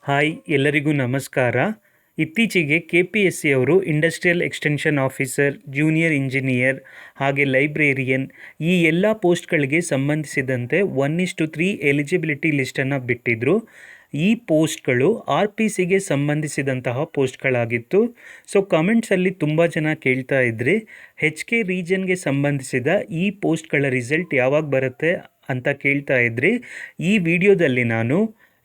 Hi ಎಲ್ಲರಿಗೂ ನಮಸ್ಕಾರ. ಇತ್ತೀಚೆಗೆ KPSC ಅವರು industrial extension officer, junior engineer ಹಾಗೆ ಲೈಬ್ರೇರಿಯನ್ ಈ ಎಲ್ಲ ಪೋಸ್ಟ್ಗಳಿಗೆ ಸಂಬಂಧಿಸಿದಂತೆ 1:3 ಎಲಿಜಿಬಿಲಿಟಿ ಲಿಸ್ಟನ್ನು ಬಿಟ್ಟಿದ್ದರು. ಈ ಪೋಸ್ಟ್ಗಳು RPCಗೆ ಸಂಬಂಧಿಸಿದಂತಹ ಪೋಸ್ಟ್ಗಳಾಗಿತ್ತು. ಸೊ ಕಮೆಂಟ್ಸಲ್ಲಿ ತುಂಬ ಜನ ಕೇಳ್ತಾ ಇದ್ರಿ, HK ರೀಜನ್ಗೆ ಸಂಬಂಧಿಸಿದ ಈ ಪೋಸ್ಟ್ಗಳ ರಿಸಲ್ಟ್ ಯಾವಾಗ ಬರುತ್ತೆ ಅಂತ ಕೇಳ್ತಾ ಇದ್ರಿ. ಈ ವಿಡಿಯೋದಲ್ಲಿ ನಾನು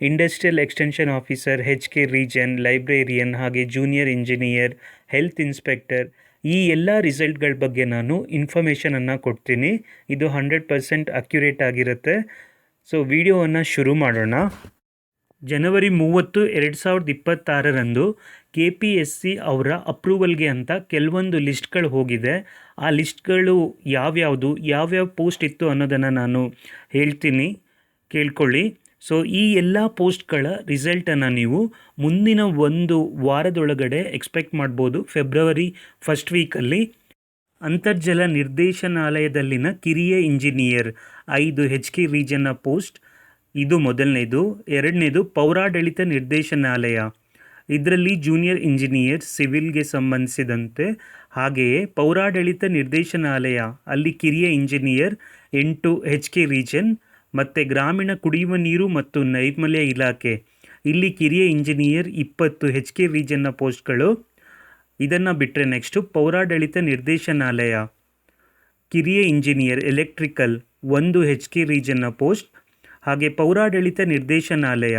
industrial extension officer, HK region, librarian ಹಾಗೆ ಜೂನಿಯರ್ ಇಂಜಿನಿಯರ್, ಹೆಲ್ತ್ ಇನ್ಸ್ಪೆಕ್ಟರ್ ಈ ಎಲ್ಲ ರಿಸಲ್ಟ್ಗಳ ಬಗ್ಗೆ ನಾನು ಇನ್ಫಾರ್ಮೇಷನನ್ನು ಕೊಡ್ತೀನಿ. ಇದು 100% ಅಕ್ಯುರೇಟ್ ಆಗಿರುತ್ತೆ. ಸೊ ವಿಡಿಯೋವನ್ನು ಶುರು ಮಾಡೋಣ. ಜನವರಿ 30, 2026ರಂದು KPSC ಅವರ ಅಪ್ರೂವಲ್ಗೆ ಅಂತ ಕೆಲವೊಂದು ಲಿಸ್ಟ್ಗಳು ಹೋಗಿದೆ. ಆ ಲಿಸ್ಟ್ಗಳು ಯಾವ್ಯಾವ ಪೋಸ್ಟ್ ಇತ್ತು ಅನ್ನೋದನ್ನು ನಾನು ಹೇಳ್ತೀನಿ, ಕೇಳ್ಕೊಳ್ಳಿ. ಸೊ ಈ ಎಲ್ಲ ಪೋಸ್ಟ್ಗಳ ರಿಸಲ್ಟನ್ನು ನೀವು ಮುಂದಿನ ಒಂದು ವಾರದೊಳಗಡೆ ಎಕ್ಸ್ಪೆಕ್ಟ್ ಮಾಡ್ಬೋದು. ಫೆಬ್ರವರಿ ಫಸ್ಟ್ ವೀಕಲ್ಲಿ ಅಂತರ್ಜಲ ನಿರ್ದೇಶನಾಲಯದಲ್ಲಿನ ಕಿರಿಯ ಇಂಜಿನಿಯರ್ 5 HK ರೀಜನ್ನ ಪೋಸ್ಟ್, ಇದು ಮೊದಲನೇದು. ಎರಡನೇದು ಪೌರಾಡಳಿತ ನಿರ್ದೇಶನಾಲಯ, ಇದರಲ್ಲಿ ಜೂನಿಯರ್ ಇಂಜಿನಿಯರ್ ಸಿವಿಲ್ಗೆ ಸಂಬಂಧಿಸಿದಂತೆ. ಹಾಗೆಯೇ ಪೌರಾಡಳಿತ ನಿರ್ದೇಶನಾಲಯ ಅಲ್ಲಿ ಕಿರಿಯ ಇಂಜಿನಿಯರ್ 8 HK ರೀಜನ್, ಮತ್ತು ಗ್ರಾಮೀಣ ಕುಡಿಯುವ ನೀರು ಮತ್ತು ನೈರ್ಮಲ್ಯ ಇಲಾಖೆ ಇಲ್ಲಿ ಕಿರಿಯ ಇಂಜಿನಿಯರ್ 20 HK ರೀಜನ್ನ ಪೋಸ್ಟ್ಗಳು. ಇದನ್ನು ಬಿಟ್ಟರೆ ನೆಕ್ಸ್ಟು ಪೌರಾಡಳಿತ ನಿರ್ದೇಶನಾಲಯ ಕಿರಿಯ ಇಂಜಿನಿಯರ್ ಎಲೆಕ್ಟ್ರಿಕಲ್ 1 HK ರೀಜನ್ನ ಪೋಸ್ಟ್. ಹಾಗೆ ಪೌರಾಡಳಿತ ನಿರ್ದೇಶನಾಲಯ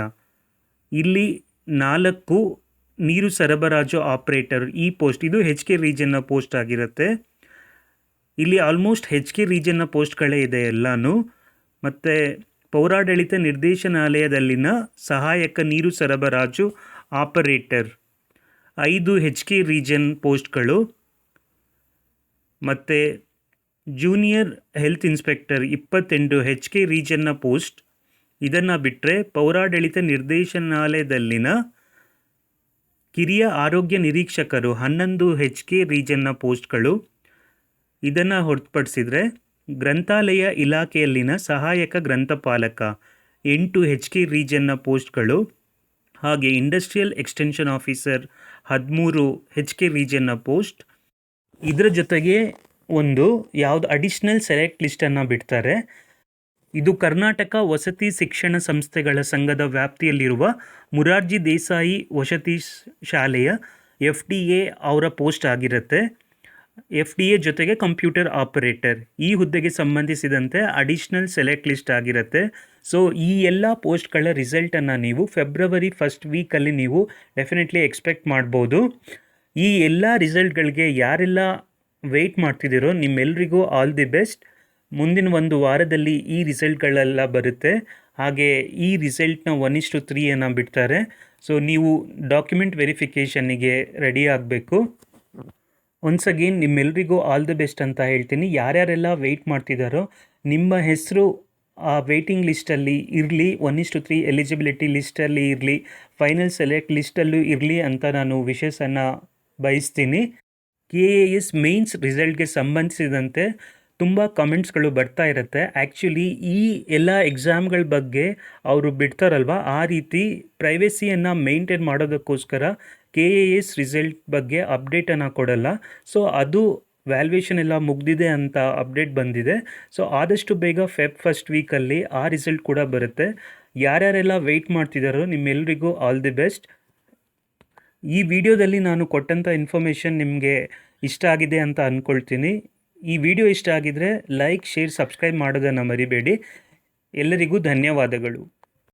ಇಲ್ಲಿ 4 ನೀರು ಸರಬರಾಜು ಆಪರೇಟರ್ ಈ ಪೋಸ್ಟ್, ಇದು HK ರೀಜನ್ನ ಪೋಸ್ಟ್ ಆಗಿರುತ್ತೆ. ಇಲ್ಲಿ ಆಲ್ಮೋಸ್ಟ್ HK ರೀಜನ್ನ ಪೋಸ್ಟ್ಗಳೇ ಇದೆ ಎಲ್ಲನೂ. ಮತ್ತು ಪೌರಾಡಳಿತ ನಿರ್ದೇಶನಾಲಯದಲ್ಲಿನ ಸಹಾಯಕ ನೀರು ಸರಬರಾಜು ಆಪರೇಟರ್ 5 HK ರೀಜನ್ ಪೋಸ್ಟ್ಗಳು. ಮತ್ತು ಜೂನಿಯರ್ ಹೆಲ್ತ್ ಇನ್ಸ್ಪೆಕ್ಟರ್ 28 HK ರೀಜನ್ನ ಪೋಸ್ಟ್. ಇದನ್ನು ಬಿಟ್ಟರೆ ಪೌರಾಡಳಿತ ನಿರ್ದೇಶನಾಲಯದಲ್ಲಿನ ಕಿರಿಯ ಆರೋಗ್ಯ ನಿರೀಕ್ಷಕರು 11 HK ರೀಜನ್ನ ಪೋಸ್ಟ್ಗಳು. ಇದನ್ನು ಹೊರತುಪಡಿಸಿದರೆ ಗ್ರಂಥಾಲಯ ಇಲಾಖೆಯಲ್ಲಿನ ಸಹಾಯಕ ಗ್ರಂಥಪಾಲಕ 8 HK ರೀಜನ್ನ ಪೋಸ್ಟ್ಗಳು. ಹಾಗೆ ಇಂಡಸ್ಟ್ರಿಯಲ್ ಎಕ್ಸ್ಟೆನ್ಷನ್ ಆಫೀಸರ್ 13 HK ರೀಜನ್ನ ಪೋಸ್ಟ್. ಇದರ ಜೊತೆಗೆ ಒಂದು ಅಡಿಷ್ನಲ್ ಸೆಲೆಕ್ಟ್ ಲಿಸ್ಟನ್ನು ಬಿಡ್ತಾರೆ. ಇದು ಕರ್ನಾಟಕ ವಸತಿ ಶಿಕ್ಷಣ ಸಂಸ್ಥೆಗಳ ಸಂಘದ ವ್ಯಾಪ್ತಿಯಲ್ಲಿರುವ ಮುರಾರ್ಜಿ ದೇಸಾಯಿ ವಸತಿ ಶಾಲೆಯ FDA ಅವರ ಪೋಸ್ಟ್ ಆಗಿರುತ್ತೆ. FDA ಜೊತೆಗೆ ಕಂಪ್ಯೂಟರ್ ಆಪರೇಟರ್ ಈ ಹುದ್ದೆಗೆ ಸಂಬಂಧಿಸಿದಂತೆ ಅಡಿಷ್ನಲ್ ಸೆಲೆಕ್ಟ್ ಲಿಸ್ಟ್ ಆಗಿರುತ್ತೆ. ಸೊ ಈ ಎಲ್ಲ ಪೋಸ್ಟ್ಗಳ ರಿಸಲ್ಟನ್ನು ನೀವು ಫೆಬ್ರವರಿ ಫಸ್ಟ್ ವೀಕಲ್ಲಿ ನೀವು ಡೆಫಿನೆಟ್ಲಿ ಎಕ್ಸ್ಪೆಕ್ಟ್ ಮಾಡ್ಬೋದು. ಈ ಎಲ್ಲ ರಿಸಲ್ಟ್ಗಳಿಗೆ ಯಾರೆಲ್ಲ ವೆಯ್ಟ್ ಮಾಡ್ತಿದ್ದೀರೋ ನಿಮ್ಮೆಲ್ರಿಗೂ ಆಲ್ ದಿ ಬೆಸ್ಟ್. ಮುಂದಿನ ಒಂದು ವಾರದಲ್ಲಿ ಈ ರಿಸಲ್ಟ್ಗಳೆಲ್ಲ ಬರುತ್ತೆ. ಹಾಗೆ ಈ ರಿಸಲ್ಟ್ನ 1:3 ಬಿಡ್ತಾರೆ. ಸೊ ನೀವು ಡಾಕ್ಯುಮೆಂಟ್ ವೆರಿಫಿಕೇಷನ್ನಿಗೆ ರೆಡಿ ಆಗಬೇಕು. ಒನ್ಸ್ ಅಗೇನ್ ನಿಮ್ಮೆಲ್ರಿಗೂ ಆಲ್ ದಿ ಬೆಸ್ಟ್ ಅಂತ ಹೇಳ್ತೀನಿ. ಯಾರ್ಯಾರೆಲ್ಲ ವೆಯ್ಟ್ ಮಾಡ್ತಿದ್ದಾರೋ ನಿಮ್ಮ ಹೆಸರು ಆ ವೆಯ್ಟಿಂಗ್ ಲಿಸ್ಟಲ್ಲಿ ಇರಲಿ, 1:3 ಎಲಿಜಿಬಿಲಿಟಿ ಲಿಸ್ಟಲ್ಲಿ ಇರಲಿ, ಫೈನಲ್ ಸೆಲೆಕ್ಟ್ ಲಿಸ್ಟಲ್ಲೂ ಇರಲಿ ಅಂತ ನಾನು ವಿಶೇಷನ ಬಯಸ್ತೀನಿ. KAS ಮೇನ್ಸ್ ರಿಸಲ್ಟ್ಗೆ ಸಂಬಂಧಿಸಿದಂತೆ ತುಂಬ ಕಮೆಂಟ್ಸ್ಗಳು ಬರ್ತಾ ಇರುತ್ತೆ. ಆ್ಯಕ್ಚುಲಿ ಈ ಎಲ್ಲ ಎಕ್ಸಾಮ್ಗಳ ಬಗ್ಗೆ ಅವರು ಬಿಡ್ತಾರಲ್ವ, ಆ ರೀತಿ ಪ್ರೈವೇಸಿಯನ್ನು ಮೇಂಟೈನ್ ಮಾಡೋದಕ್ಕೋಸ್ಕರ KAS ರಿಸಲ್ಟ್ ಬಗ್ಗೆ ಅಪ್ಡೇಟನ್ನು ಕೊಡಲ್ಲ. ಸೊ ಅದು ವ್ಯಾಲ್ಯೂಯೇಷನ್ ಎಲ್ಲ ಮುಗ್ದಿದೆ ಅಂತ ಅಪ್ಡೇಟ್ ಬಂದಿದೆ. ಸೊ ಆದಷ್ಟು ಬೇಗ ಫಸ್ಟ್ ವೀಕಲ್ಲಿ ಆ ರಿಸಲ್ಟ್ ಕೂಡ ಬರುತ್ತೆ. ಯಾರ್ಯಾರೆಲ್ಲ ವೆಯ್ಟ್ ಮಾಡ್ತಿದ್ದಾರೋ ನಿಮ್ಮೆಲ್ಲರಿಗೂ ಆಲ್ ದಿ ಬೆಸ್ಟ್. ಈ ವಿಡಿಯೋದಲ್ಲಿ ನಾನು ಕೊಟ್ಟಂಥ ಇನ್ಫಾರ್ಮೇಷನ್ ನಿಮಗೆ ಇಷ್ಟ ಆಗಿದೆ ಅಂತ ಅಂದ್ಕೊಳ್ತೀನಿ. ಈ ವಿಡಿಯೋ ಇಷ್ಟ ಆಗಿದರೆ ಲೈಕ್, ಶೇರ್, ಸಬ್ಸ್ಕ್ರೈಬ್ ಮಾಡೋದನ್ನು ಮರಿಬೇಡಿ. ಎಲ್ಲರಿಗೂ ಧನ್ಯವಾದಗಳು.